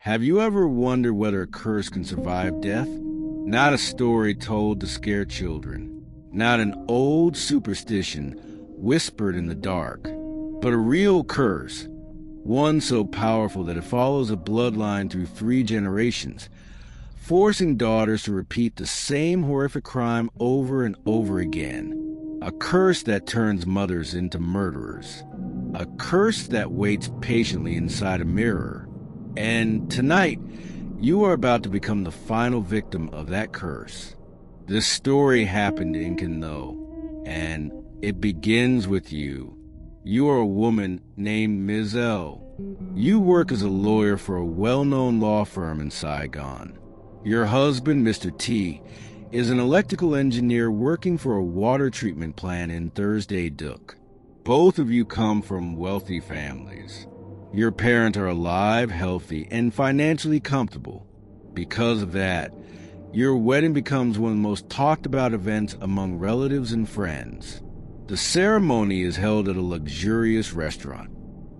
Have you ever wondered whether a curse can survive death? Not a story told to scare children, not an old superstition whispered in the dark, but a real curse, one so powerful that it follows a bloodline through 3 generations, forcing daughters to repeat the same horrific crime over and over again. A curse that turns mothers into murderers. A curse that waits patiently inside a mirror. And tonight, you are about to become the final victim of that curse. This story happened in Cần Thơ, and it begins with you. You are a woman named Ms. L. You work as a lawyer for a well-known law firm in Saigon. Your husband, Mr. T, is an electrical engineer working for a water treatment plant in Thursday Duke. Both of you come from wealthy families. Your parents are alive, healthy, and financially comfortable. Because of that, your wedding becomes one of the most talked about events among relatives and friends. The ceremony is held at a luxurious restaurant.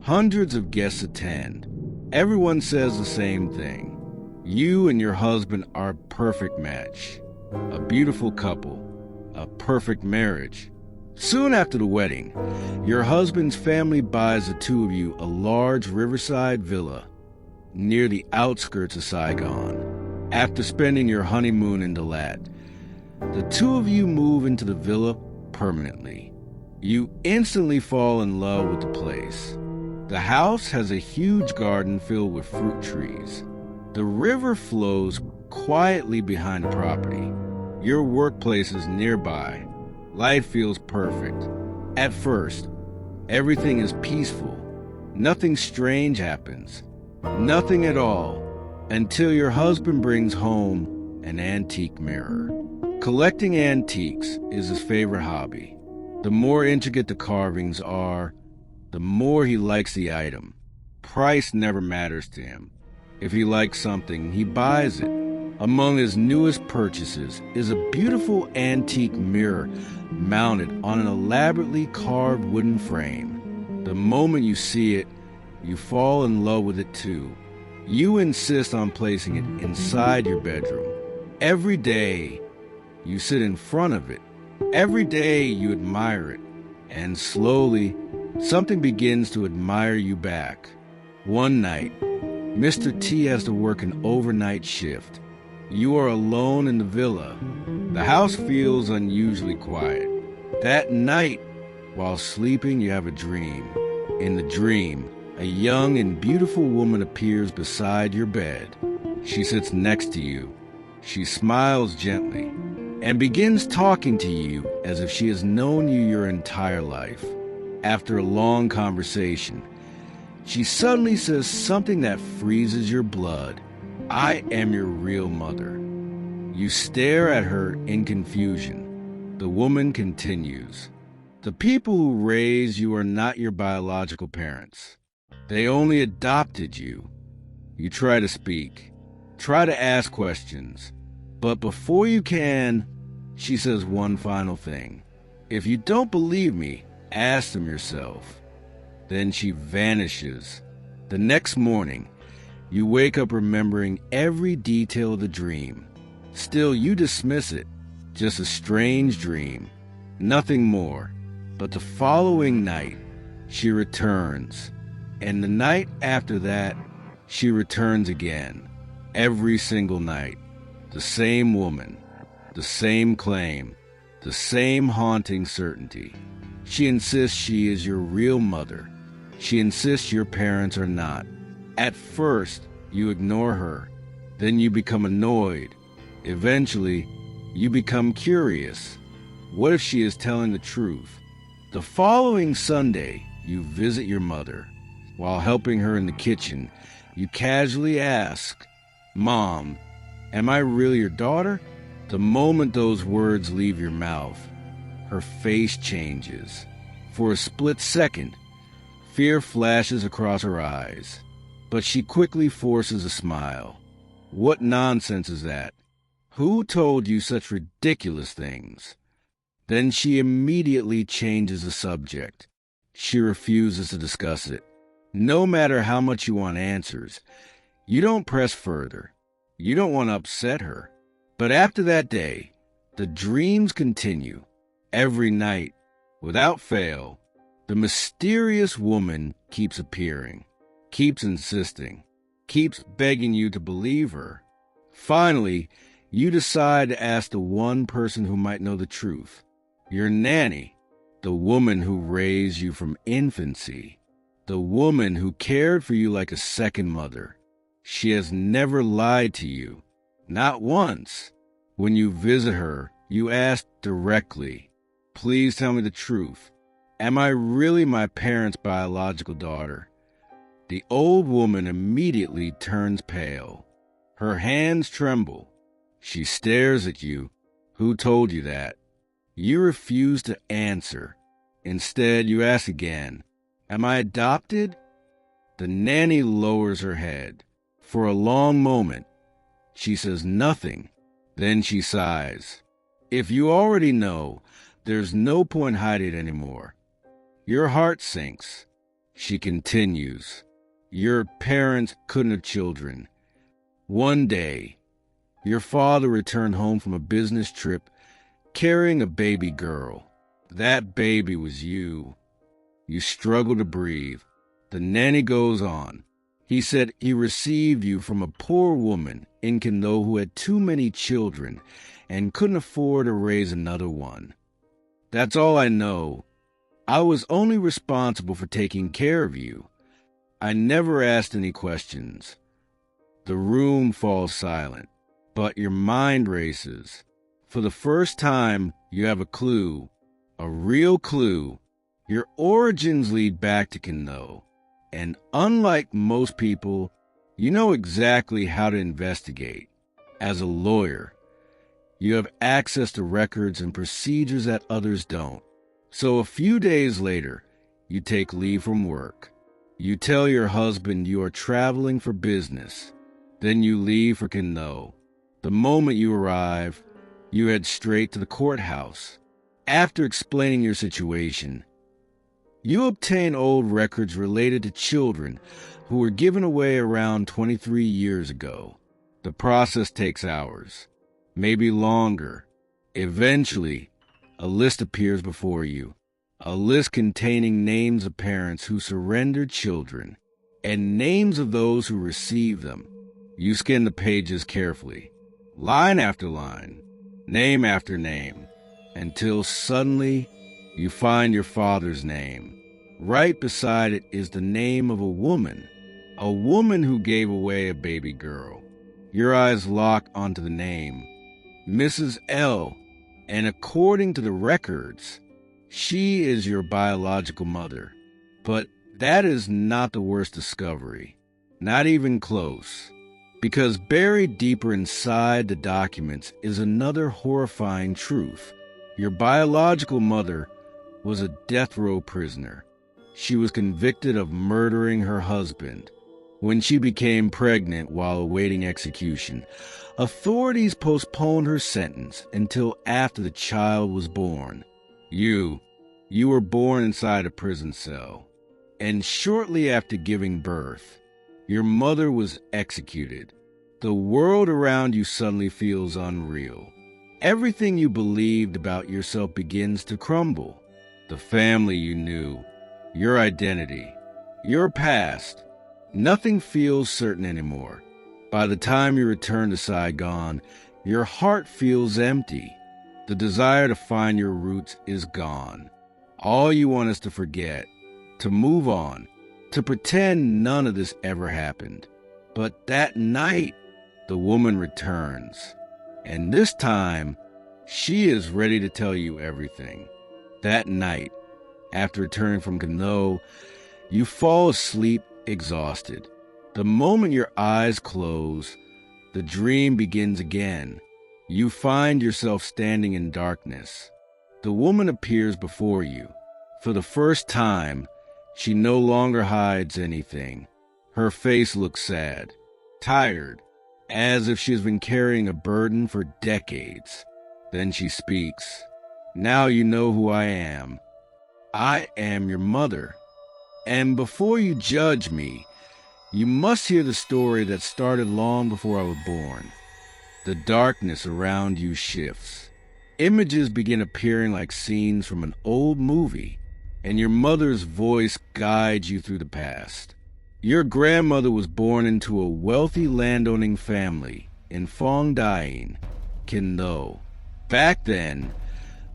Hundreds of guests attend. Everyone says the same thing. You and your husband are a perfect match. A beautiful couple. A perfect marriage. Soon after the wedding, your husband's family buys the 2 of you a large riverside villa near the outskirts of Saigon. After spending your honeymoon in Dalat, the 2 of you move into the villa permanently. You instantly fall in love with the place. The house has a huge garden filled with fruit trees. The river flows quietly behind the property. Your workplace is nearby. Life feels perfect. At first, everything is peaceful. Nothing strange happens. Nothing at all, until your husband brings home an antique mirror. Collecting antiques is his favorite hobby. The more intricate the carvings are, the more he likes the item. Price never matters to him. If he likes something, he buys it. Among his newest purchases is a beautiful antique mirror mounted on an elaborately carved wooden frame. The moment you see it, you fall in love with it too. You insist on placing it inside your bedroom. Every day, you sit in front of it. Every day, you admire it. And slowly, something begins to admire you back. One night, Mr. T has to work an overnight shift. You are alone in the villa. The house feels unusually quiet. That night, while sleeping, you have a dream. In the dream, a young and beautiful woman appears beside your bed. She sits next to you. She smiles gently and begins talking to you as if she has known you your entire life. After a long conversation, she suddenly says something that freezes your blood. I am your real mother. You stare at her in confusion. The woman continues. The people who raised you are not your biological parents. They only adopted you. You try to speak, try to ask questions, but before you can, she says one final thing. If you don't believe me, ask them yourself. Then she vanishes. The next morning, you wake up remembering every detail of the dream. Still, you dismiss it. Just a strange dream. Nothing more. But the following night, she returns. And the night after that, she returns again. Every single night. The same woman. The same claim. The same haunting certainty. She insists she is your real mother. She insists your parents are not. At first, you ignore her. Then you become annoyed. Eventually, you become curious. What if she is telling the truth? The following Sunday, you visit your mother. While helping her in the kitchen, you casually ask, Mom, am I really your daughter? The moment those words leave your mouth, her face changes. For a split second, fear flashes across her eyes. But she quickly forces a smile. What nonsense is that? Who told you such ridiculous things? Then she immediately changes the subject. She refuses to discuss it. No matter how much you want answers, You don't press further. You don't want to upset her. But after that day, the dreams continue. Every night, without fail, the mysterious woman keeps appearing, keeps insisting, keeps begging you to believe her. Finally, you decide to ask the one person who might know the truth, your nanny, the woman who raised you from infancy, the woman who cared for you like a second mother. She has never lied to you, not once. When you visit her, you ask directly, "Please tell me the truth. Am I really my parents' biological daughter?" The old woman immediately turns pale. Her hands tremble. She stares at you. Who told you that? You refuse to answer. Instead, you ask again, "Am I adopted?" The nanny lowers her head. For a long moment, she says nothing. Then she sighs. If you already know, there's no point hiding it anymore. Your heart sinks. She continues. Your parents couldn't have children. One day, your father returned home from a business trip carrying a baby girl. That baby was you. You struggle to breathe. The nanny goes on. He said he received you from a poor woman in Cần Thơ who had too many children and couldn't afford to raise another one. That's all I know. I was only responsible for taking care of you. I never asked any questions. The room falls silent, but your mind races. For the first time, you have a clue, a real clue. Your origins lead back to Cần Thơ, and unlike most people, you know exactly how to investigate. As a lawyer, you have access to records and procedures that others don't. So a few days later, you take leave from work. You tell your husband you are traveling for business. Then you leave for Cần Thơ. The moment you arrive, you head straight to the courthouse. After explaining your situation, you obtain old records related to children who were given away around 23 years ago. The process takes hours, maybe longer. Eventually, a list appears before you, a list containing names of parents who surrendered children and names of those who received them. You scan the pages carefully, line after line, name after name, until suddenly you find your father's name. Right beside it is the name of a woman who gave away a baby girl. Your eyes lock onto the name, Mrs. L, and according to the records, she is your biological mother. But that is not the worst discovery, not even close. Because buried deeper inside the documents is another horrifying truth. Your biological mother was a death row prisoner. She was convicted of murdering her husband. When she became pregnant while awaiting execution, authorities postponed her sentence until after the child was born. You were born inside a prison cell. And shortly after giving birth, your mother was executed. The world around you suddenly feels unreal. Everything you believed about yourself begins to crumble. The family you knew, your identity, your past. Nothing feels certain anymore. By the time you return to Saigon, your heart feels empty. The desire to find your roots is gone. All you want is to forget, to move on, to pretend none of this ever happened. But that night, the woman returns. And this time, she is ready to tell you everything. That night, after returning from Cần Thơ, you fall asleep exhausted. The moment your eyes close, the dream begins again. You find yourself standing in darkness. The woman appears before you. For the first time, she no longer hides anything. Her face looks sad, tired, as if she has been carrying a burden for decades. Then she speaks. Now you know who I am. I am your mother. And before you judge me, You must hear the story that started long before I was born. The darkness around you shifts. Images begin appearing like scenes from an old movie, and your mother's voice guides you through the past. Your grandmother was born into a wealthy landowning family in Phong Dien, Cần Thơ. Back then,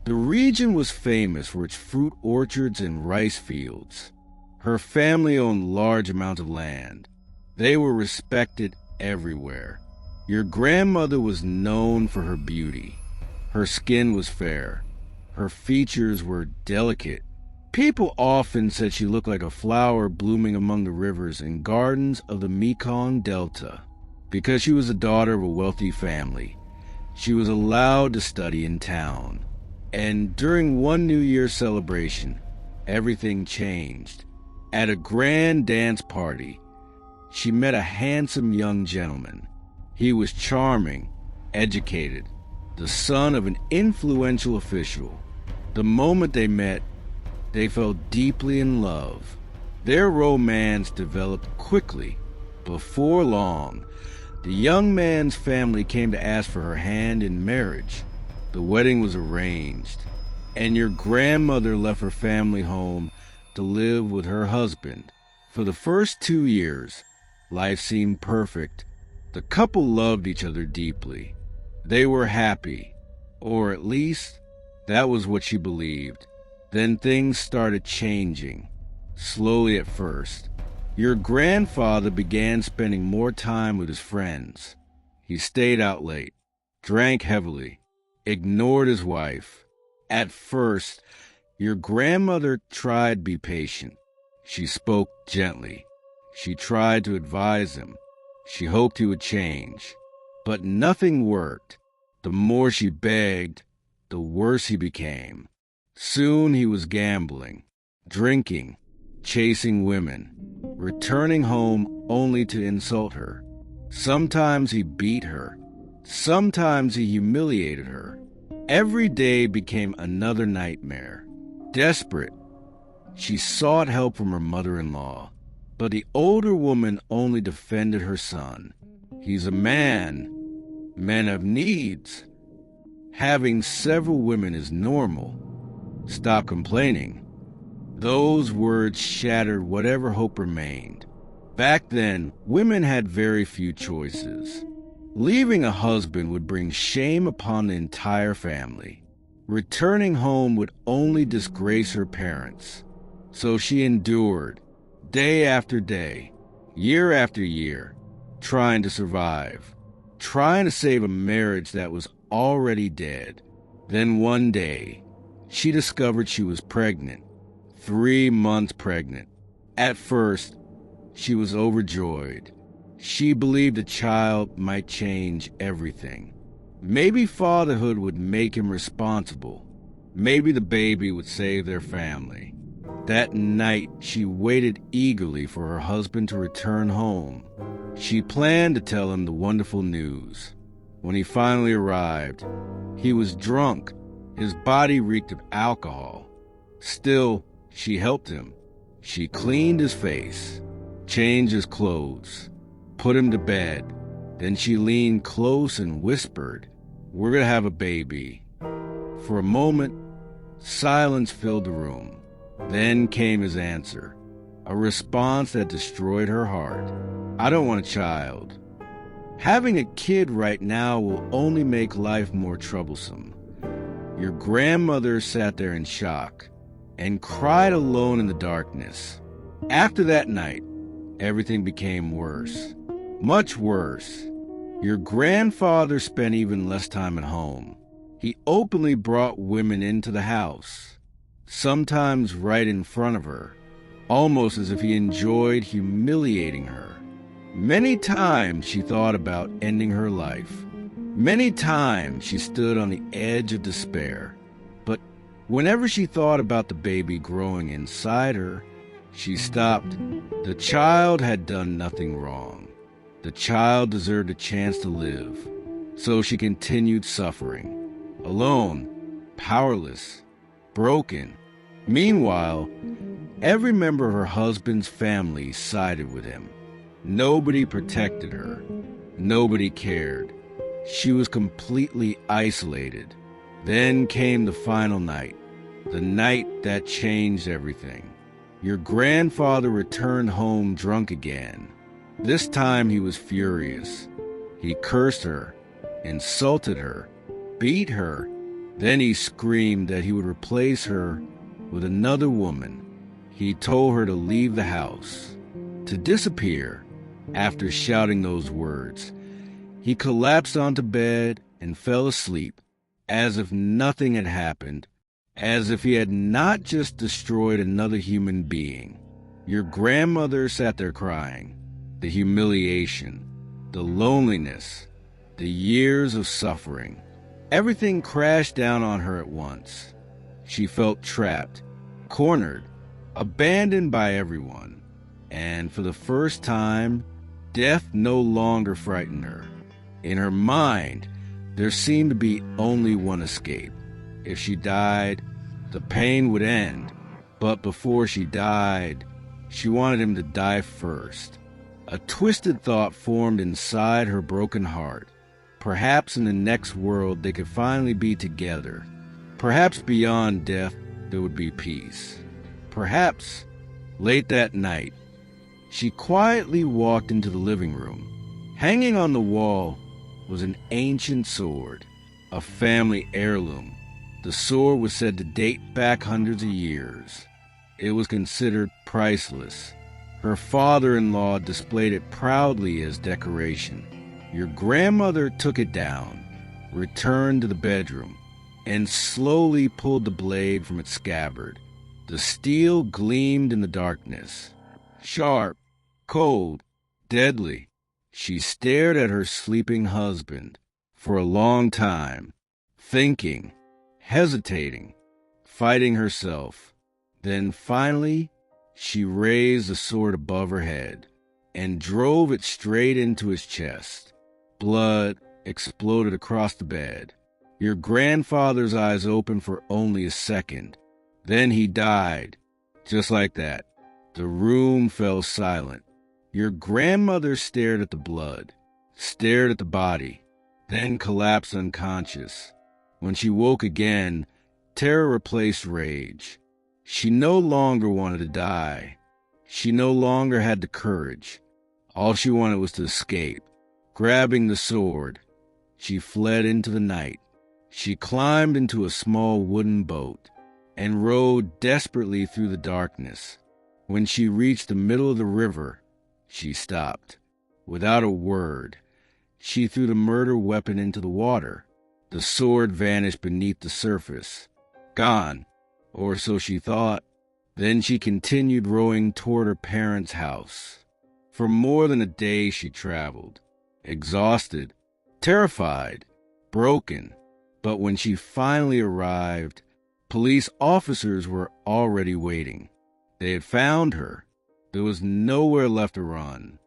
the region was famous for its fruit orchards and rice fields. Her family owned large amounts of land. They were respected everywhere. Your grandmother was known for her beauty. Her skin was fair. Her features were delicate. People often said she looked like a flower blooming among the rivers and gardens of the Mekong Delta. Because she was the daughter of a wealthy family, she was allowed to study in town. And during one New Year's celebration, everything changed. At a grand dance party, she met a handsome young gentleman. He was charming, educated, the son of an influential official. The moment they met, they fell deeply in love. Their romance developed quickly. Before long, the young man's family came to ask for her hand in marriage. The wedding was arranged, and your grandmother left her family home to live with her husband. For the first 2 years, life seemed perfect. The couple loved each other deeply. They were happy, or at least that was what she believed. Then things started changing, slowly at first. Your grandfather began spending more time with his friends. He stayed out late, drank heavily, ignored his wife. At first, your grandmother tried to be patient. She spoke gently. She tried to advise him. She hoped he would change. But nothing worked. The more she begged, the worse he became. Soon he was gambling, drinking, chasing women, returning home only to insult her. Sometimes he beat her. Sometimes he humiliated her. Every day became another nightmare. Desperate, she sought help from her mother-in-law. But the older woman only defended her son. He's a man. Men have needs. Having several women is normal. Stop complaining. Those words shattered whatever hope remained. Back then, women had very few choices. Leaving a husband would bring shame upon the entire family. Returning home would only disgrace her parents. So she endured, day after day, year after year, trying to survive, trying to save a marriage that was already dead. Then one day, she discovered she was pregnant, 3 months pregnant. At first, she was overjoyed. She believed the child might change everything. Maybe fatherhood would make him responsible. Maybe the baby would save their family. That night, she waited eagerly for her husband to return home. She planned to tell him the wonderful news. When he finally arrived, he was drunk. His body reeked of alcohol. Still, she helped him. She cleaned his face, changed his clothes, put him to bed. Then she leaned close and whispered, "We're gonna have a baby." For a moment, silence filled the room. Then came his answer, a response that destroyed her heart. "I don't want a child. Having a kid right now will only make life more troublesome." Your grandmother sat there in shock and cried alone in the darkness. After that night, everything became worse, much worse. Your grandfather spent even less time at home. He openly brought women into the house, sometimes right in front of her, almost as if he enjoyed humiliating her. Many times she thought about ending her life. Many times she stood on the edge of despair. But whenever she thought about the baby growing inside her, she stopped. The child had done nothing wrong. The child deserved a chance to live. So she continued suffering, alone, powerless, broken. Meanwhile, every member of her husband's family sided with him. Nobody protected her. Nobody cared. She was completely isolated. Then came the final night, the night that changed everything. Your grandfather returned home drunk again. This time he was furious. He cursed her, insulted her, beat her. Then he screamed that he would replace her with another woman. He told her to leave the house, to disappear. After shouting those words, he collapsed onto bed and fell asleep, as if nothing had happened, as if he had not just destroyed another human being. Your grandmother sat there crying. The humiliation, the loneliness, the years of suffering. Everything crashed down on her at once. She felt trapped, cornered, abandoned by everyone. And for the first time, death no longer frightened her. In her mind, there seemed to be only one escape. If she died, the pain would end. But before she died, she wanted him to die first. A twisted thought formed inside her broken heart. Perhaps in the next world they could finally be together. Perhaps beyond death there would be peace. Perhaps, late that night, she quietly walked into the living room. Hanging on the wall was an ancient sword, a family heirloom. The sword was said to date back hundreds of years. It was considered priceless. Her father-in-law displayed it proudly as decoration. Your grandmother took it down, returned to the bedroom, and slowly pulled the blade from its scabbard. The steel gleamed in the darkness. Sharp, cold, deadly. She stared at her sleeping husband for a long time, thinking, hesitating, fighting herself. Then finally, she raised the sword above her head and drove it straight into his chest. Blood exploded across the bed. Your grandfather's eyes opened for only a second. Then he died, just like that. The room fell silent. Your grandmother stared at the blood, stared at the body, then collapsed unconscious. When she woke again, terror replaced rage. She no longer wanted to die. She no longer had the courage. All she wanted was to escape. Grabbing the sword, she fled into the night. She climbed into a small wooden boat and rowed desperately through the darkness. When she reached the middle of the river, she stopped. Without a word, she threw the murder weapon into the water. The sword vanished beneath the surface. Gone, or so she thought. Then she continued rowing toward her parents' house. For more than a day she traveled, exhausted, terrified, broken. But when she finally arrived, police officers were already waiting. They had found her. There was nowhere left to run.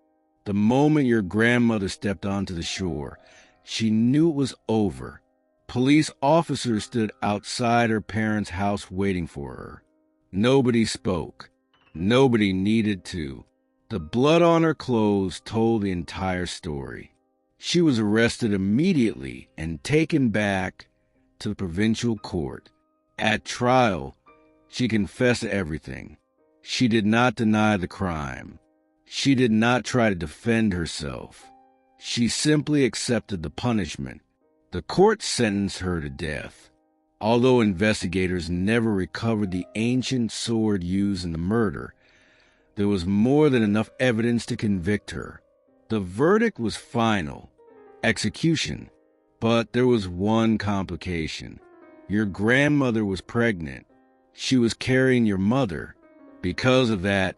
The moment your grandmother stepped onto the shore, she knew it was over. Police officers stood outside her parents' house waiting for her. Nobody spoke. Nobody needed to. The blood on her clothes told the entire story. She was arrested immediately and taken back to the provincial court. At trial, she confessed everything. She did not deny the crime. She did not try to defend herself. She simply accepted the punishment. The court sentenced her to death. Although investigators never recovered the ancient sword used in the murder, there was more than enough evidence to convict her. The verdict was final, execution. But there was one complication. Your grandmother was pregnant. She was carrying your mother. Because of that,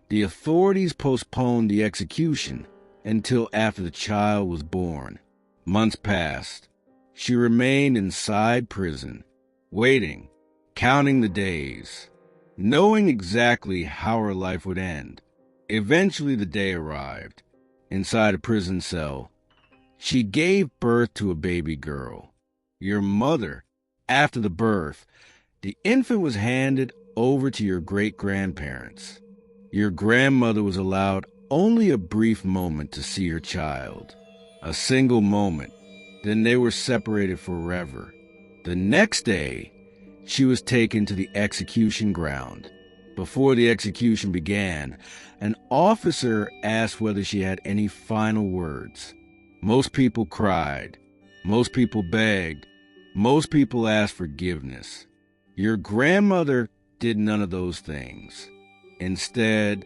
the authorities postponed the execution until after the child was born. Months passed. She remained inside prison, waiting, counting the days, knowing exactly how her life would end. Eventually the day arrived. Inside a prison cell, she gave birth to a baby girl. Your mother, after the birth, the infant was handed over to your great-grandparents. Your grandmother was allowed only a brief moment to see her child. A single moment. Then they were separated forever. The next day, she was taken to the execution ground. Before the execution began, an officer asked whether she had any final words. Most people cried. Most people begged. Most people asked forgiveness. Your grandmother did none of those things. Instead,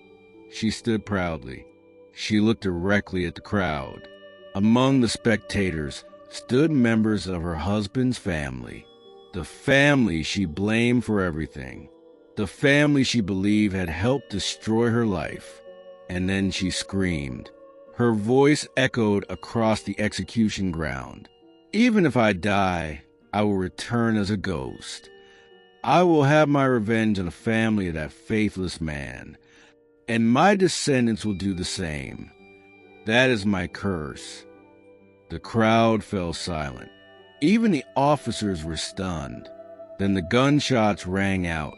she stood proudly. She looked directly at the crowd. Among the spectators stood members of her husband's family, the family she blamed for everything, the family she believed had helped destroy her life. And then she screamed. Her voice echoed across the execution ground. Even if I die, I will return as a ghost. I will have my revenge on the family of that faithless man, and my descendants will do the same. That is my curse. The crowd fell silent. Even the officers were stunned. Then the gunshots rang out,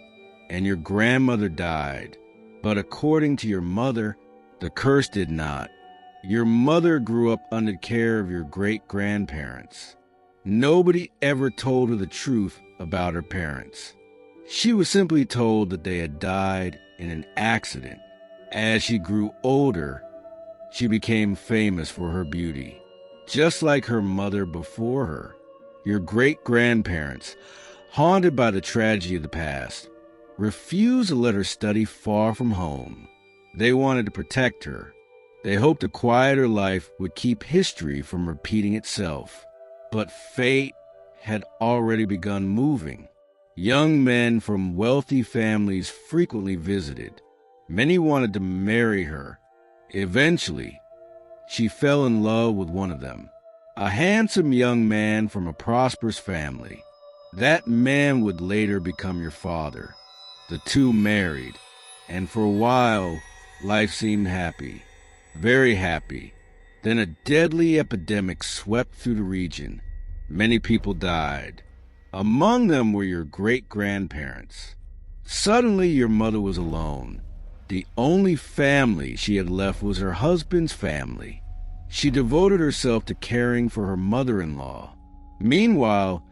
and your grandmother died. But according to your mother, the curse did not. Your mother grew up under the care of your great-grandparents. Nobody ever told her the truth about her parents. She was simply told that they had died in an accident. As she grew older, she became famous for her beauty, just like her mother before her. Your great-grandparents, haunted by the tragedy of the past, refused to let her study far from home. They wanted to protect her. They hoped a quieter life would keep history from repeating itself. But fate had already begun moving. Young men from wealthy families frequently visited. Many wanted to marry her. Eventually, she fell in love with one of them, a handsome young man from a prosperous family. That man would later become your father. The two married, and for a while, life seemed happy, very happy. Then a deadly epidemic swept through the region. Many people died. Among them were your great-grandparents. Suddenly, your mother was alone. The only family she had left was her husband's family. She devoted herself to caring for her mother-in-law. Meanwhile,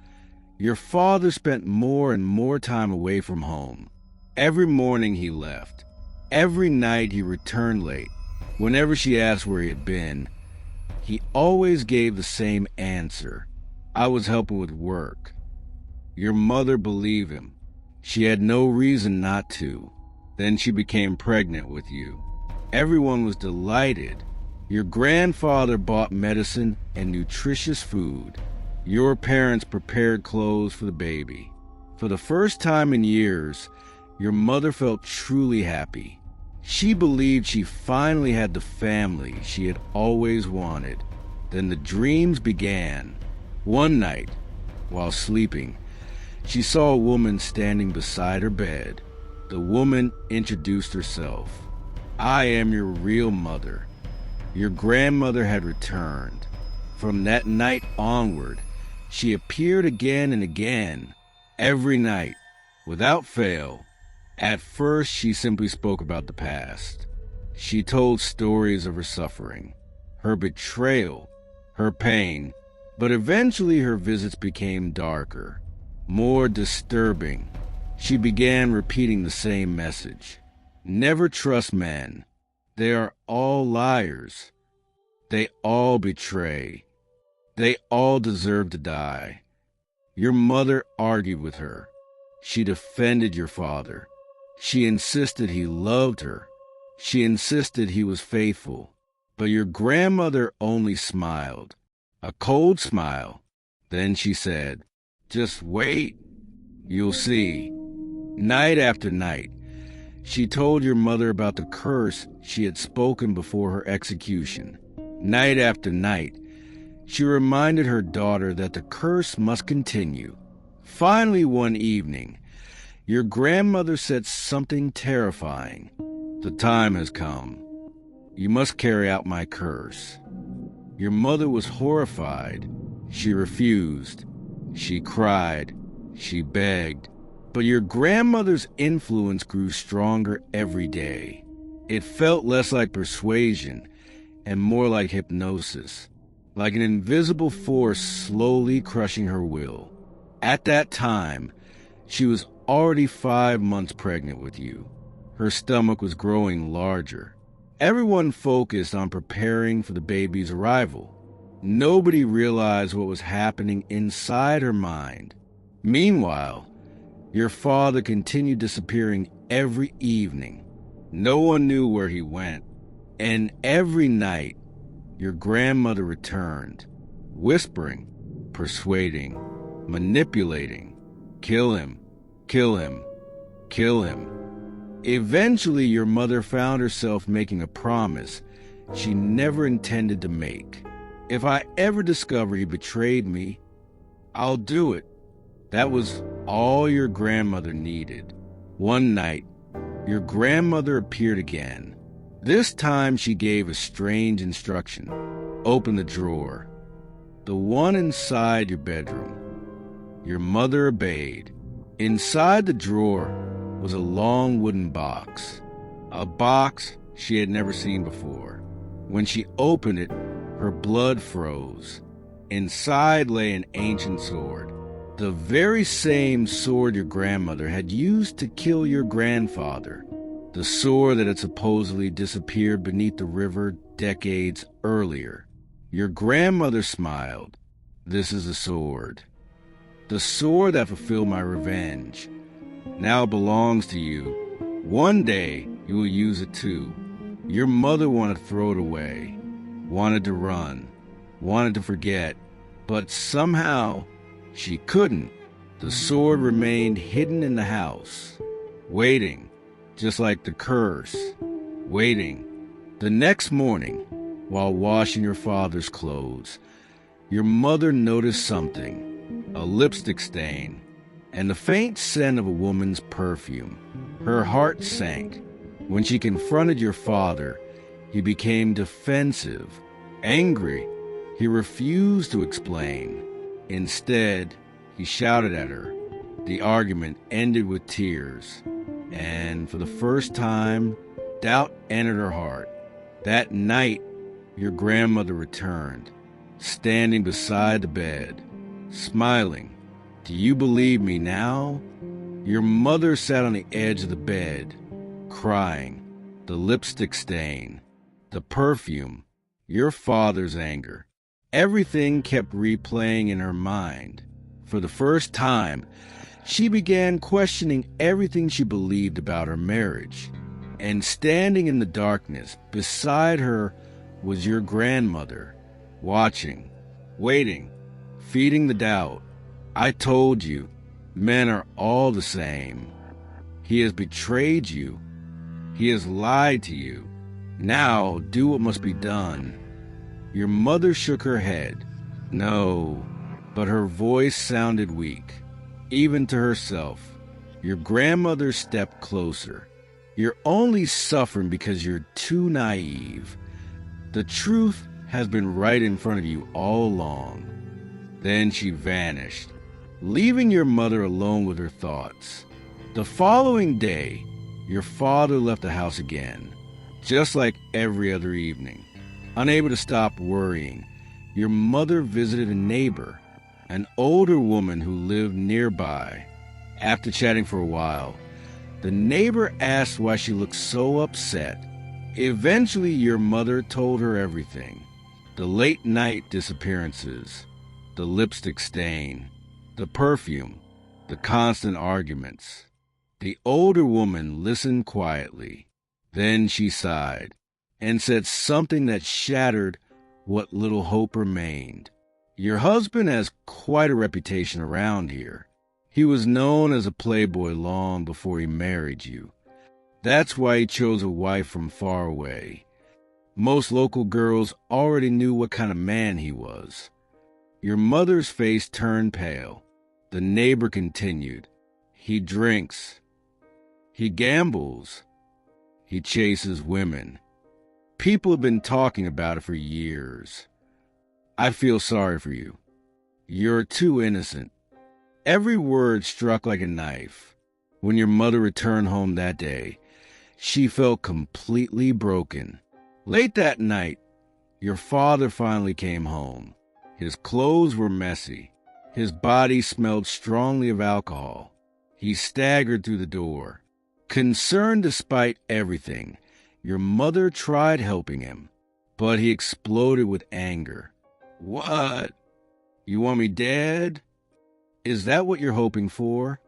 your father spent more and more time away from home. Every morning he left. Every night he returned late. Whenever she asked where he had been, he always gave the same answer. I was helping with work. Your mother believed him. She had no reason not to. Then she became pregnant with you. Everyone was delighted. Your grandfather bought medicine and nutritious food. Your parents prepared clothes for the baby. For the first time in years, your mother felt truly happy. She believed she finally had the family she had always wanted. Then the dreams began. One night, while sleeping, she saw a woman standing beside her bed. The woman introduced herself. I am your real mother. Your grandmother had returned. From that night onward, she appeared again and again, every night, without fail. At first, she simply spoke about the past. She told stories of her suffering, her betrayal, her pain, but eventually her visits became darker, more disturbing. She began repeating the same message. Never trust men. They are all liars. They all betray. They all deserve to die. Your mother argued with her. She defended your father. She insisted he loved her. She insisted he was faithful. But your grandmother only smiled, a cold smile. Then she said, "Just wait. You'll see." Night after night, she told your mother about the curse she had spoken before her execution. Night after night, she reminded her daughter that the curse must continue. Finally, one evening, your grandmother said something terrifying. The time has come. You must carry out my curse. Your mother was horrified. She refused. She cried. She begged. But your grandmother's influence grew stronger every day. It felt less like persuasion and more like hypnosis, like an invisible force slowly crushing her will. At that time, she was already 5 months pregnant with you. Her stomach was growing larger. Everyone focused on preparing for the baby's arrival. Nobody realized what was happening inside her mind. Meanwhile, your father continued disappearing every evening. No one knew where he went. And every night, your grandmother returned, whispering, persuading, manipulating. Kill him, kill him, kill him. Eventually, your mother found herself making a promise she never intended to make. If I ever discover he betrayed me, I'll do it. That was all your grandmother needed. One night, your grandmother appeared again. This time she gave a strange instruction. Open the drawer. The one inside your bedroom. Your mother obeyed. Inside the drawer was a long wooden box. A box she had never seen before. When she opened it, her blood froze. Inside lay an ancient sword. The very same sword your grandmother had used to kill your grandfather. The sword that had supposedly disappeared beneath the river decades earlier. Your grandmother smiled. This is the sword. The sword that fulfilled my revenge. Now it belongs to you. One day you will use it too. Your mother wanted to throw it away, wanted to run, wanted to forget, but somehow she couldn't. The sword remained hidden in the house, waiting, just like the curse, waiting. The next morning, while washing your father's clothes, your mother noticed something, a lipstick stain, and the faint scent of a woman's perfume. Her heart sank. When she confronted your father, he became defensive, angry. He refused to explain. Instead, he shouted at her. The argument ended with tears, and for the first time, doubt entered her heart. That night, your grandmother returned, standing beside the bed, smiling. Do you believe me now? Your mother sat on the edge of the bed, crying. The lipstick stain, the perfume, your father's anger. Everything kept replaying in her mind. For the first time, she began questioning everything she believed about her marriage. And standing in the darkness beside her was your grandmother, watching, waiting, feeding the doubt. I told you, men are all the same. He has betrayed you. He has lied to you. Now do what must be done. Your mother shook her head. No, but her voice sounded weak, even to herself. Your grandmother stepped closer. You're only suffering because you're too naive. The truth has been right in front of you all along. Then she vanished, leaving your mother alone with her thoughts. The following day, your father left the house again, just like every other evening. Unable to stop worrying, your mother visited a neighbor, an older woman who lived nearby. After chatting for a while, the neighbor asked why she looked so upset. Eventually, your mother told her everything. The late night disappearances, the lipstick stain, the perfume, the constant arguments. The older woman listened quietly. Then she sighed and said something that shattered what little hope remained. Your husband has quite a reputation around here. He was known as a playboy long before he married you. That's why he chose a wife from far away. Most local girls already knew what kind of man he was. Your mother's face turned pale. The neighbor continued. He drinks. He gambles. He chases women. People have been talking about it for years. I feel sorry for you. You're too innocent. Every word struck like a knife. When your mother returned home that day, She felt completely broken. Late that night, your father finally came home. His clothes were messy. His body smelled strongly of alcohol. He staggered through the door. Concerned despite everything, your mother tried helping him, but he exploded with anger. What? You want me dead? Is that what you're hoping for?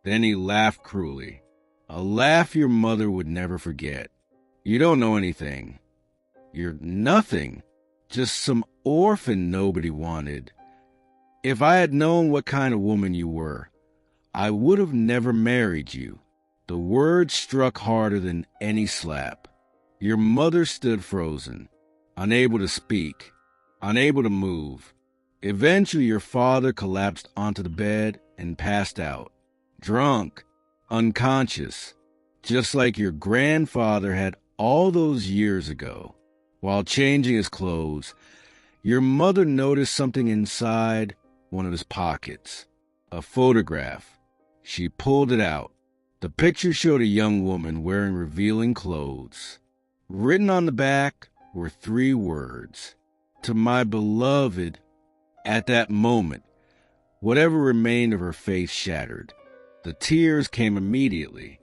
Then he laughed cruelly, a laugh your mother would never forget. You don't know anything. You're nothing, just some orphan nobody wanted. If I had known what kind of woman you were, I would have never married you. The words struck harder than any slap. Your mother stood frozen, unable to speak, unable to move. Eventually, your father collapsed onto the bed and passed out, drunk, unconscious, just like your grandfather had all those years ago. While changing his clothes, your mother noticed something inside one of his pockets, a photograph. She pulled it out. The picture showed a young woman wearing revealing clothes. Written on the back were 3 words, "To my beloved." At that moment, whatever remained of her face shattered. The tears came immediately,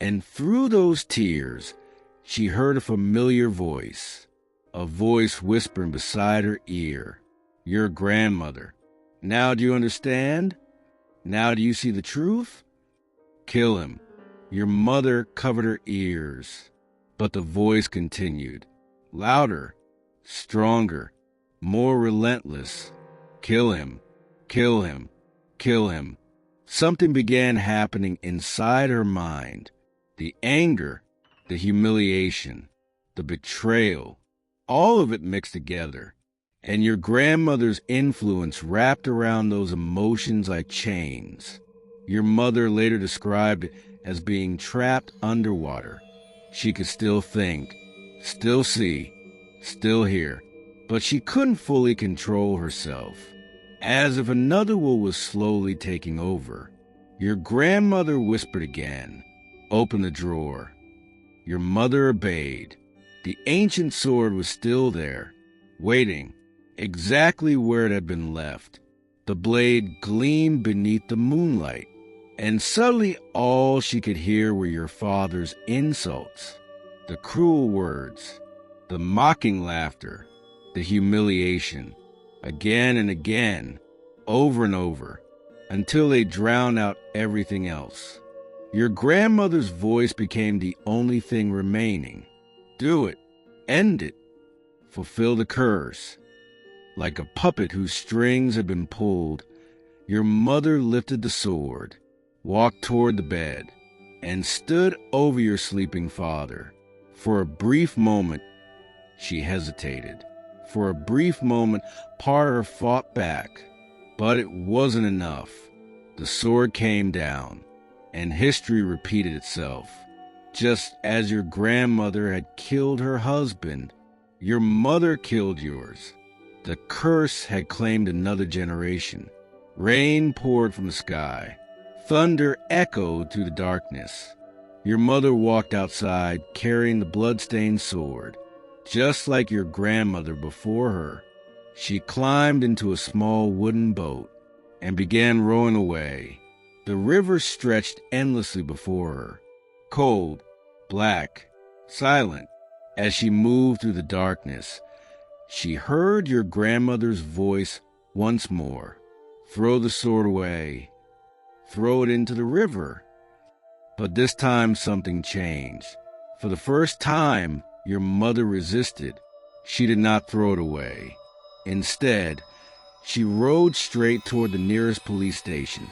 and through those tears, she heard a familiar voice, a voice whispering beside her ear, "Your grandmother. Now do you understand? Now do you see the truth? Kill him." Your mother covered her ears, but the voice continued, louder, stronger, more relentless. "Kill him, kill him, kill him." Something began happening inside her mind. The anger, the humiliation, the betrayal, all of it mixed together. And your grandmother's influence wrapped around those emotions like chains. Your mother later described it as being trapped underwater. She could still think, still see, still hear, but she couldn't fully control herself. As if another will was slowly taking over. Your grandmother whispered again, "Open the drawer." Your mother obeyed. The ancient sword was still there, waiting, exactly where it had been left. The blade gleamed beneath the moonlight, and suddenly all she could hear were your father's insults, the cruel words, the mocking laughter, the humiliation, again and again, over and over, until they drowned out everything else. Your grandmother's voice became the only thing remaining. Do it. End it. Fulfill the curse. Like a puppet whose strings had been pulled, your mother lifted the sword, walked toward the bed, and stood over your sleeping father. For a brief moment, she hesitated. For a brief moment, part of her fought back, but it wasn't enough. The sword came down, and history repeated itself. Just as your grandmother had killed her husband, your mother killed yours. The curse had claimed another generation. Rain poured from the sky. Thunder echoed through the darkness. Your mother walked outside carrying the blood-stained sword. Just like your grandmother before her, she climbed into a small wooden boat and began rowing away. The river stretched endlessly before her, cold, black, silent. As she moved through the darkness, she heard your grandmother's voice once more. Throw the sword away. Throw it into the river. But this time something changed. For the first time, your mother resisted. She did not throw it away. Instead, she rode straight toward the nearest police station.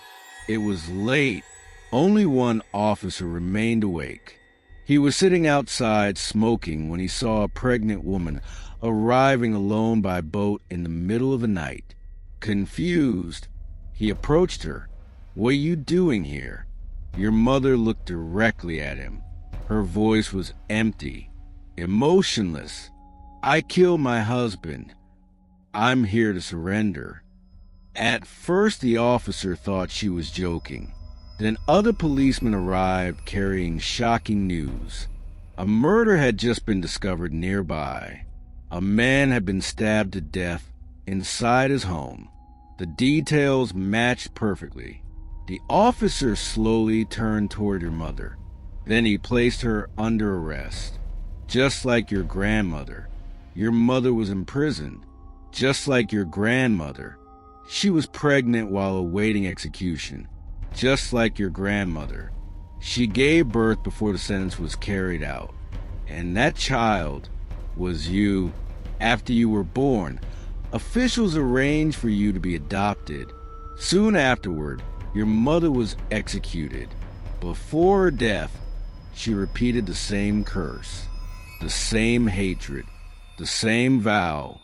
It was late. Only one officer remained awake. He was sitting outside smoking when he saw a pregnant woman arriving alone by boat in the middle of the night. Confused, he approached her. "What are you doing here?" Your mother looked directly at him. Her voice was empty, emotionless. "I killed my husband. I'm here to surrender." At first, the officer thought she was joking. Then other policemen arrived carrying shocking news. A murder had just been discovered nearby. A man had been stabbed to death inside his home. The details matched perfectly. The officer slowly turned toward your mother. Then he placed her under arrest. Just like your grandmother. Your mother was imprisoned. Just like your grandmother. She was pregnant while awaiting execution. Just like your grandmother. She gave birth before the sentence was carried out. And that child was you after you were born. Officials arranged for you to be adopted. Soon afterward, your mother was executed. Before her death, she repeated the same curse, the same hatred, the same vow.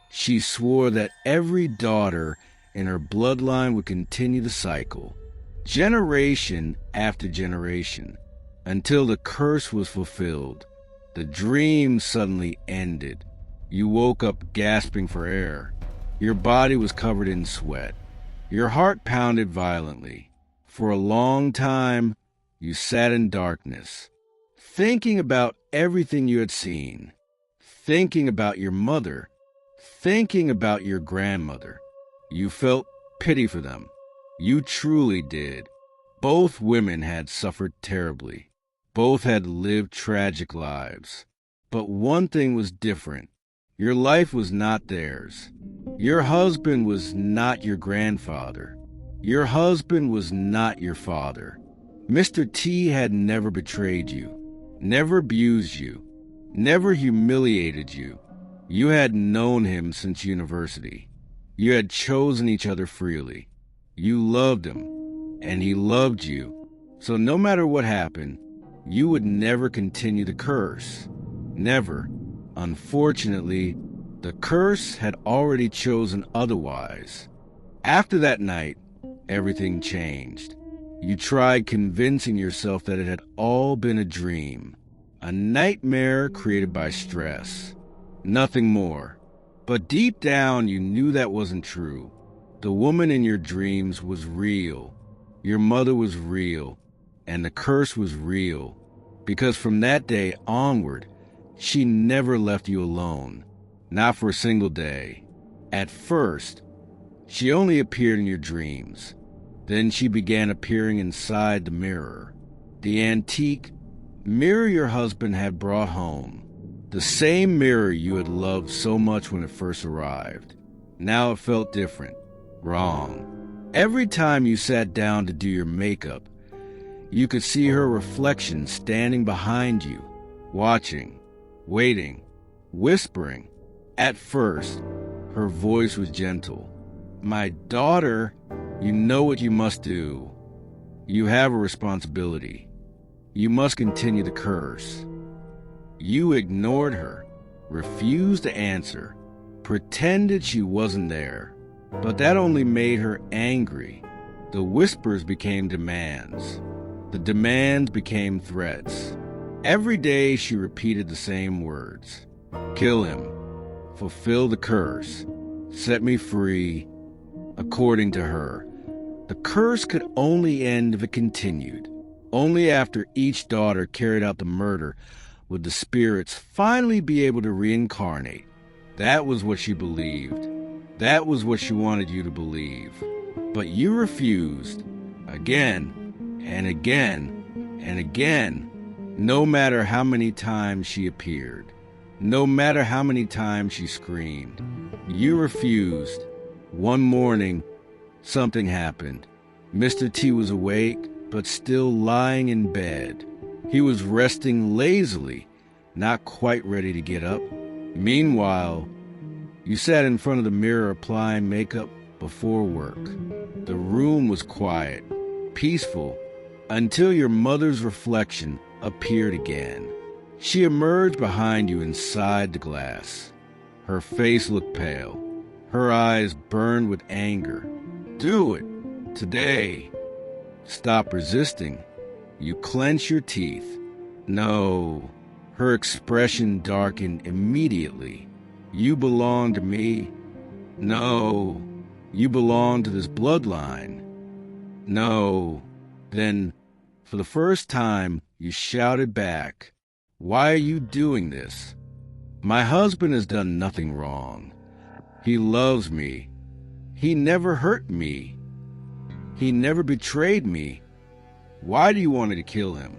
She swore that every daughter in her bloodline would continue the cycle, generation after generation, until the curse was fulfilled. The dream suddenly ended. You woke up gasping for air. Your body was covered in sweat. Your heart pounded violently. For a long time, you sat in darkness, thinking about everything you had seen, thinking about your mother, thinking about your grandmother. You felt pity for them. You truly did. Both women had suffered terribly. Both had lived tragic lives. But one thing was different. Your life was not theirs. Your husband was not your grandfather. Your husband was not your father. Mr. T had never betrayed you, never abused you, never humiliated you. You had known him since university. You had chosen each other freely. You loved him, and he loved you. So no matter what happened, you would never continue the curse. Never. Unfortunately, the curse had already chosen otherwise. After that night, everything changed. You tried convincing yourself that it had all been a dream, a nightmare created by stress. Nothing more. But deep down, you knew that wasn't true. The woman in your dreams was real. Your mother was real. And the curse was real. Because from that day onward, she never left you alone. Not for a single day. At first, she only appeared in your dreams. Then she began appearing inside the mirror. The antique mirror your husband had brought home. The same mirror you had loved so much when it first arrived. Now it felt different. Wrong. Every time you sat down to do your makeup, you could see her reflection standing behind you, watching, waiting, whispering. At first, her voice was gentle. My daughter, you know what you must do. You have a responsibility. You must continue the curse. You ignored her, refused to answer, pretended she wasn't there. But that only made her angry. The whispers became demands. The demands became threats. Every day she repeated the same words. Kill him. Fulfill the curse. Set me free. According to her, the curse could only end if it continued. Only after each daughter carried out the murder would the spirits finally be able to reincarnate. That was what she believed. That was what she wanted you to believe. But you refused. Again, and again, and again. No matter how many times she appeared. No matter how many times she screamed. You refused. One morning, something happened. Mr. T was awake, but still lying in bed. He was resting lazily, not quite ready to get up. Meanwhile, you sat in front of the mirror applying makeup before work. The room was quiet, peaceful, until your mother's reflection appeared again. She emerged behind you inside the glass. Her face looked pale. Her eyes burned with anger. Do it. Today. Stop resisting. You clench your teeth. No. Her expression darkened immediately. You belong to me. No. You belong to this bloodline. No. Then, for the first time, you shouted back, "Why are you doing this? My husband has done nothing wrong. He loves me. He never hurt me. He never betrayed me. Why do you want me to kill him?"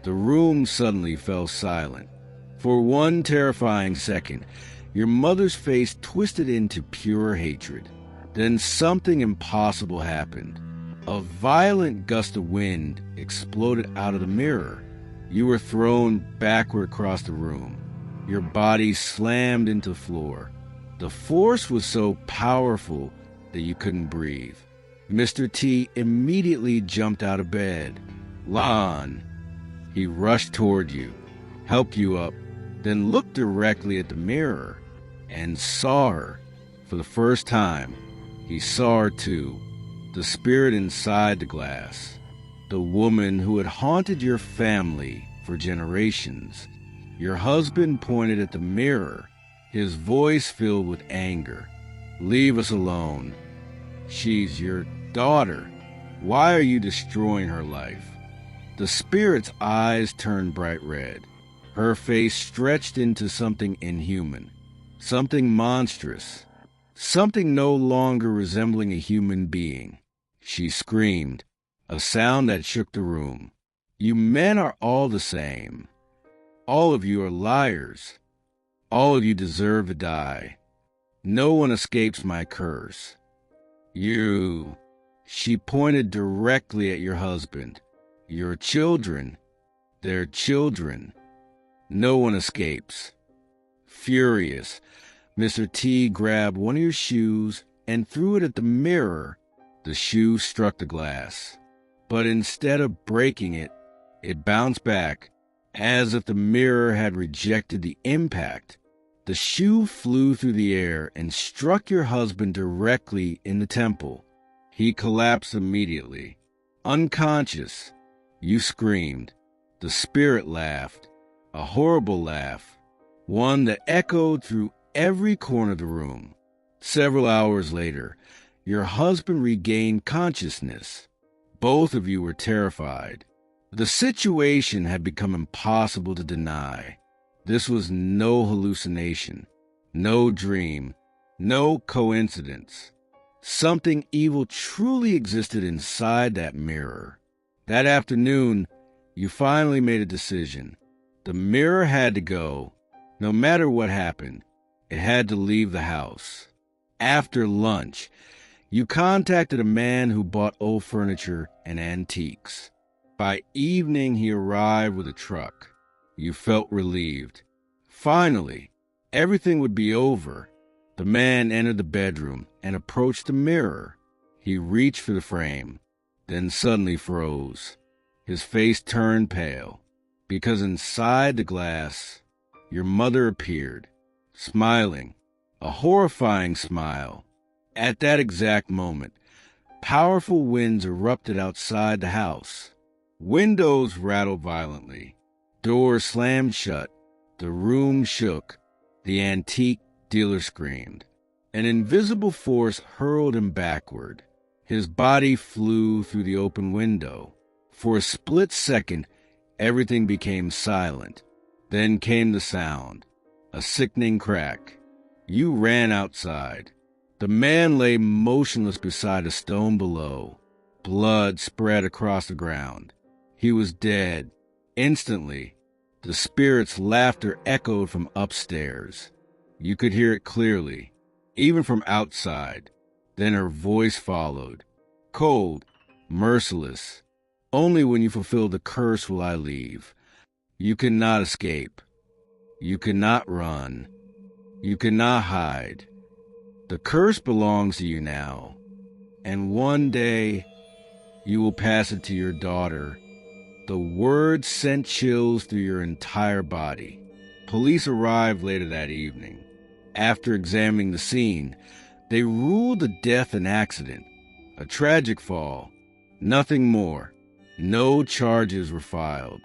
The room suddenly fell silent. For one terrifying second, your mother's face twisted into pure hatred. Then something impossible happened. A violent gust of wind exploded out of the mirror. You were thrown backward across the room. Your body slammed into the floor. The force was so powerful that you couldn't breathe. Mr. T immediately jumped out of bed. "Lon!" He rushed toward you, helped you up, then looked directly at the mirror and saw her. For the first time, he saw her too, the spirit inside the glass, the woman who had haunted your family for generations. Your husband pointed at the mirror, his voice filled with anger. "Leave us alone. She's your daughter. Why are you destroying her life?" The spirit's eyes turned bright red. Her face stretched into something inhuman, something monstrous, something no longer resembling a human being. She screamed, a sound that shook the room. "You men are all the same. All of you are liars. All of you deserve to die. No one escapes my curse. You." She pointed directly at your husband. "Your children, their children. No one escapes." Furious, Mr. T grabbed one of your shoes and threw it at the mirror. The shoe struck the glass, but instead of breaking it, it bounced back as if the mirror had rejected the impact. The shoe flew through the air and struck your husband directly in the temple. He collapsed immediately. Unconscious, you screamed. The spirit laughed, a horrible laugh, one that echoed through every corner of the room. Several hours later, your husband regained consciousness. Both of you were terrified. The situation had become impossible to deny. This was no hallucination, no dream, no coincidence. Something evil truly existed inside that mirror. That afternoon, you finally made a decision. The mirror had to go. No matter what happened, it had to leave the house. After lunch, you contacted a man who bought old furniture and antiques. By evening, he arrived with a truck. You felt relieved. Finally, everything would be over. The man entered the bedroom and approached the mirror. He reached for the frame, then suddenly froze. His face turned pale, because inside the glass, your mother appeared, smiling, a horrifying smile. At that exact moment, powerful winds erupted outside the house. Windows rattled violently. Doors slammed shut. The room shook. The antique dealer screamed. An invisible force hurled him backward. His body flew through the open window. For a split second, everything became silent. Then came the sound, a sickening crack. You ran outside. The man lay motionless beside a stone below. Blood spread across the ground. He was dead. Instantly, the spirit's laughter echoed from upstairs. You could hear it clearly, even from outside. Then her voice followed, cold, merciless. "Only when you fulfill the curse will I leave. You cannot escape. You cannot run. You cannot hide. The curse belongs to you now, and one day you will pass it to your daughter." The words sent chills through your entire body. Police arrived later that evening. After examining the scene, they ruled the death an accident, a tragic fall, nothing more. No charges were filed.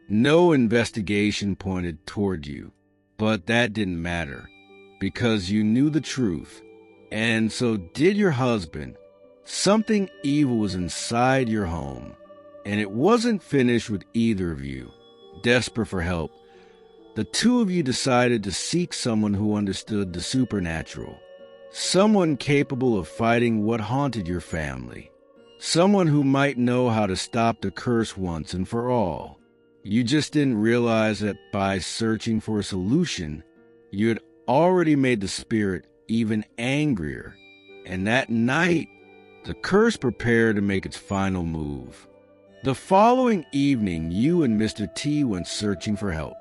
No investigation pointed toward you. But that didn't matter, because you knew the truth. And so did your husband. Something evil was inside your home, And it wasn't finished with either of you. Desperate for help, the two of you decided to seek someone who understood the supernatural. Someone capable of fighting what haunted your family. Someone who might know how to stop the curse once and for all. You just didn't realize that by searching for a solution, you had already made the spirit even angrier. And that night, the curse prepared to make its final move. The following evening, you and Mr. T went searching for help.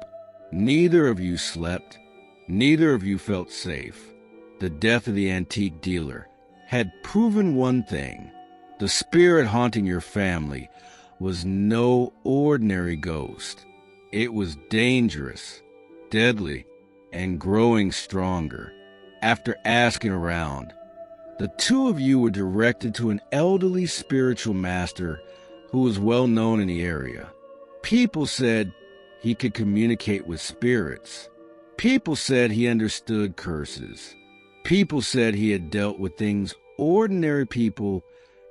Neither of you slept. Neither of you felt safe. The death of the antique dealer had proven one thing. The spirit haunting your family was no ordinary ghost. It was dangerous, deadly, and growing stronger. After asking around, the two of you were directed to an elderly spiritual master who was well known in the area. People said he could communicate with spirits. People said he understood curses. People said he had dealt with things ordinary people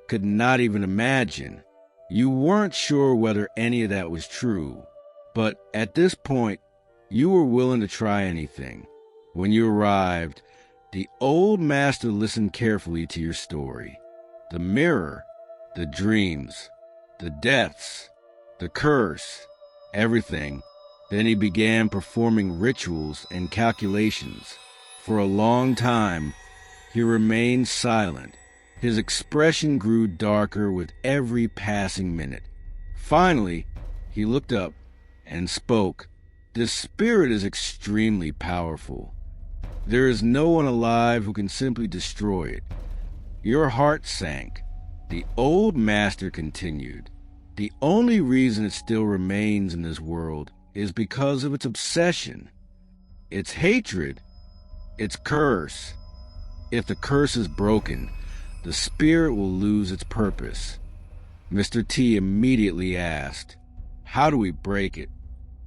could not even imagine. You weren't sure whether any of that was true, but at this point, you were willing to try anything. When you arrived, the old master listened carefully to your story. The mirror, the dreams, the deaths, the curse, everything. Then he began performing rituals and calculations. For a long time, he remained silent. His expression grew darker with every passing minute. Finally, he looked up and spoke. "This spirit is extremely powerful. There is no one alive who can simply destroy it." Your heart sank. The old master continued. "The only reason it still remains in this world is because of its obsession, its hatred, its curse. If the curse is broken, the spirit will lose its purpose." Mr. T immediately asked, "How do we break it?"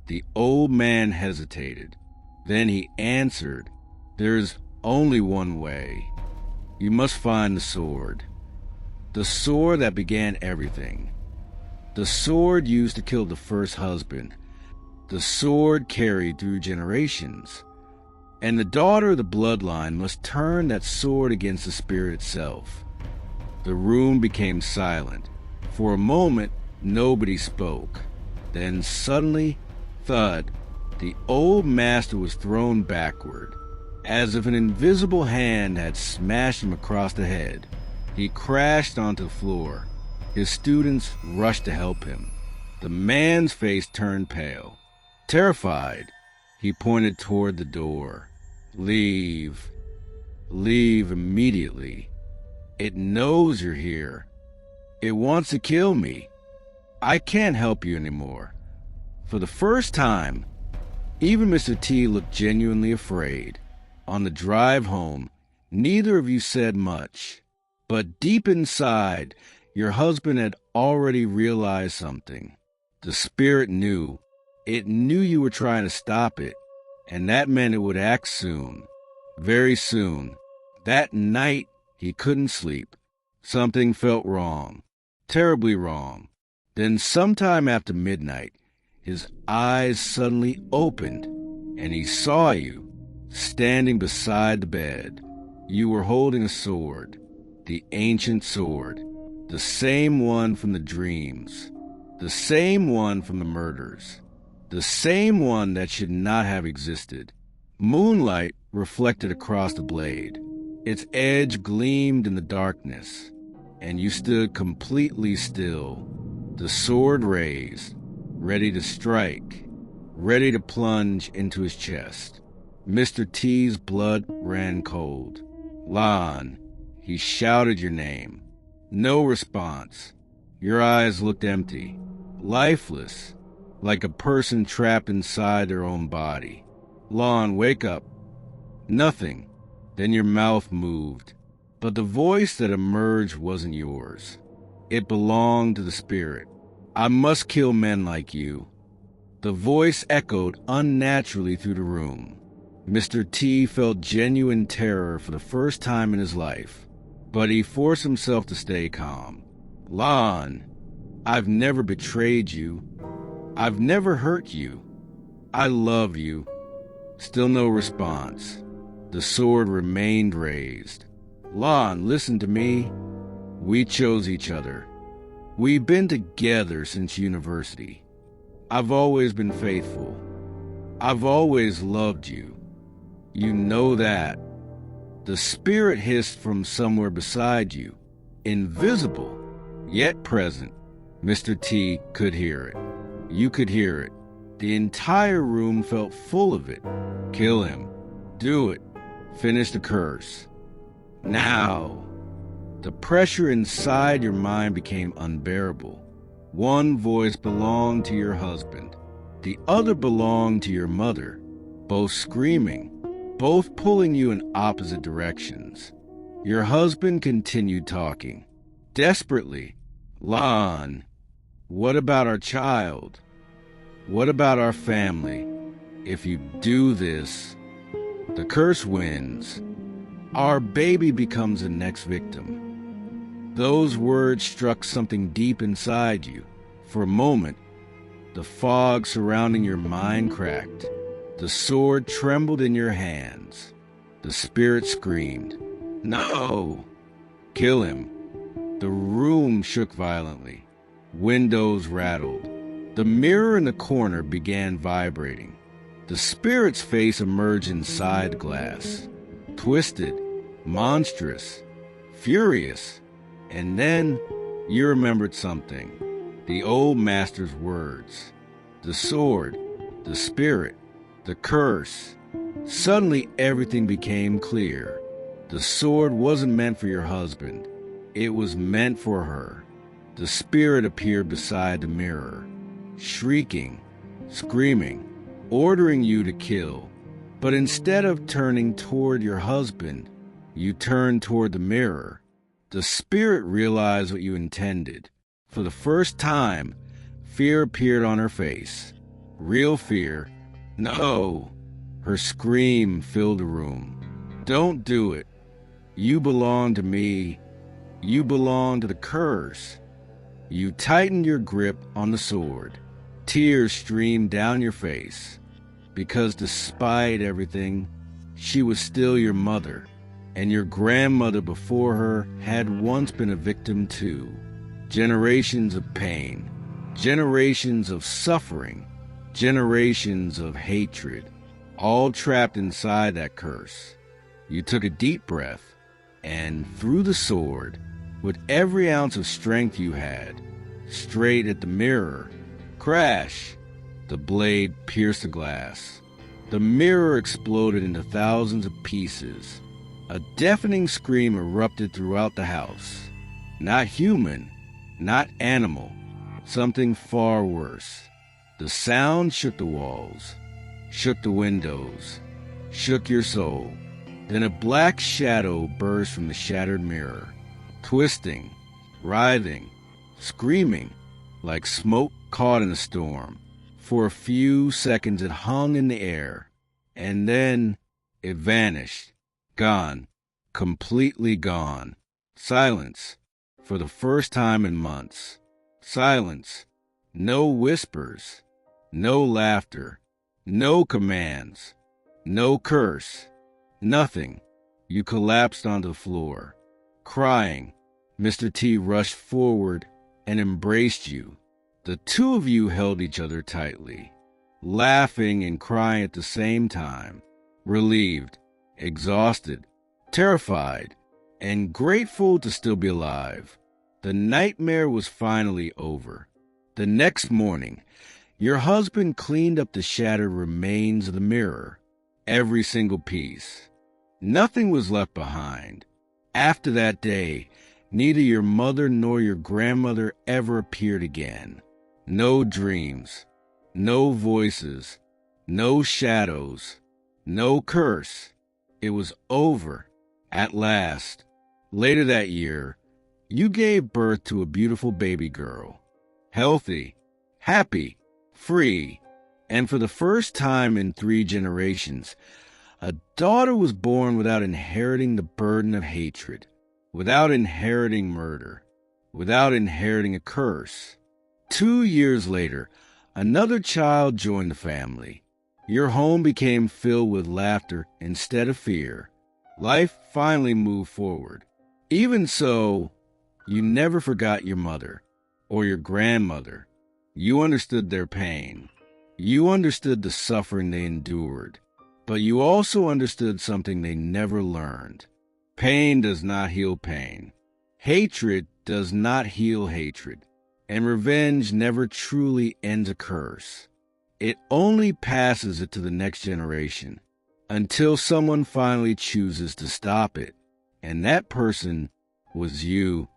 The old man hesitated. Then he answered, "There is only one way. You must find the sword. The sword that began everything. The sword used to kill the first husband. The sword carried through generations. And the daughter of the bloodline must turn that sword against the spirit itself." The room became silent. For a moment, nobody spoke. Then suddenly, thud, the old master was thrown backward, as if an invisible hand had smashed him across the head. He crashed onto the floor. His students rushed to help him. The man's face turned pale. Terrified, he pointed toward the door. "Leave. Leave immediately. It knows you're here. It wants to kill me. I can't help you anymore." For the first time, even Mr. T looked genuinely afraid. On the drive home, neither of you said much. But deep inside, your husband had already realized something. The spirit knew. It knew you were trying to stop it, and that meant it would act soon. Very soon. That night, he couldn't sleep. Something felt wrong. Terribly wrong. Then sometime after midnight, his eyes suddenly opened, and he saw you, standing beside the bed. You were holding a sword, the ancient sword, the same one from the dreams, the same one from the murders, the same one that should not have existed. Moonlight reflected across the blade. Its edge gleamed in the darkness, and you stood completely still, the sword raised, ready to strike, ready to plunge into his chest. Mr. T's blood ran cold. "Lon," he shouted your name. No response. Your eyes looked empty, lifeless, like a person trapped inside their own body. "Lon, wake up." Nothing. Then your mouth moved, but the voice that emerged wasn't yours. It belonged to the spirit. "I must kill men like you." The voice echoed unnaturally through the room. Mr. T felt genuine terror for the first time in his life, but he forced himself to stay calm. "Lon, I've never betrayed you. I've never hurt you. I love you. Still no response. The sword remained raised. Lon, listen to me. We chose each other. We've been together since university. I've always been faithful. I've always loved you. You know that. The spirit hissed from somewhere beside you, invisible, yet present. Mr. T could hear it. You could hear it. The entire room felt full of it. Kill him. Do it. Finish the curse. Now. The pressure inside your mind became unbearable. One voice belonged to your husband. The other belonged to your mother, both screaming, both pulling you in opposite directions. Your husband continued talking, desperately. Lon, what about our child? What about our family? If you do this, the curse wins. Our baby becomes the next victim. Those words struck something deep inside you. For a moment, the fog surrounding your mind cracked. The sword trembled in your hands. The spirit screamed, "No! Kill him!" The room shook violently. Windows rattled. The mirror in the corner began vibrating. The spirit's face emerged inside the glass. Twisted, monstrous, furious. And then you remembered something. The old master's words. The sword, the spirit, the curse. Suddenly everything became clear. The sword wasn't meant for your husband. It was meant for her. The spirit appeared beside the mirror, shrieking, screaming, ordering you to kill. But instead of turning toward your husband, you turned toward the mirror. The spirit realized what you intended. For the first time, fear appeared on her face. Real fear. No! Her scream filled the room. Don't do it. You belong to me. You belong to the curse. You tightened your grip on the sword. Tears streamed down your face. Because despite everything, she was still your mother. And your grandmother before her had once been a victim too. Generations of pain, generations of suffering, generations of hatred, all trapped inside that curse. You took a deep breath and threw the sword, with every ounce of strength you had, straight at the mirror. Crash! The blade pierced the glass. The mirror exploded into thousands of pieces. A deafening scream erupted throughout the house. Not human, not animal, something far worse. The sound shook the walls, shook the windows, shook your soul. Then a black shadow burst from the shattered mirror, twisting, writhing, screaming, like smoke caught in a storm. For a few seconds it hung in the air, and then it vanished, gone, completely gone. Silence, for the first time in months. Silence, no whispers, no laughter, no commands, no curse, nothing. You collapsed onto the floor, crying. Mr. T rushed forward and embraced you. The two of you held each other tightly, laughing and crying at the same time, relieved, exhausted, terrified, and grateful to still be alive. The nightmare was finally over. The next morning, your husband cleaned up the shattered remains of the mirror, every single piece. Nothing was left behind. After that day, neither your mother nor your grandmother ever appeared again. No dreams, no voices, no shadows, no curse. It was over, at last. Later that year, you gave birth to a beautiful baby girl, healthy, happy, free, and for the first time in 3 generations, a daughter was born without inheriting the burden of hatred, without inheriting murder, without inheriting a curse. 2 years later, another child joined the family. Your home became filled with laughter instead of fear. Life finally moved forward. Even so, you never forgot your mother or your grandmother. You understood their pain. You understood the suffering they endured. But you also understood something they never learned. Pain does not heal pain. Hatred does not heal hatred. And revenge never truly ends a curse. It only passes it to the next generation until someone finally chooses to stop it. And that person was you.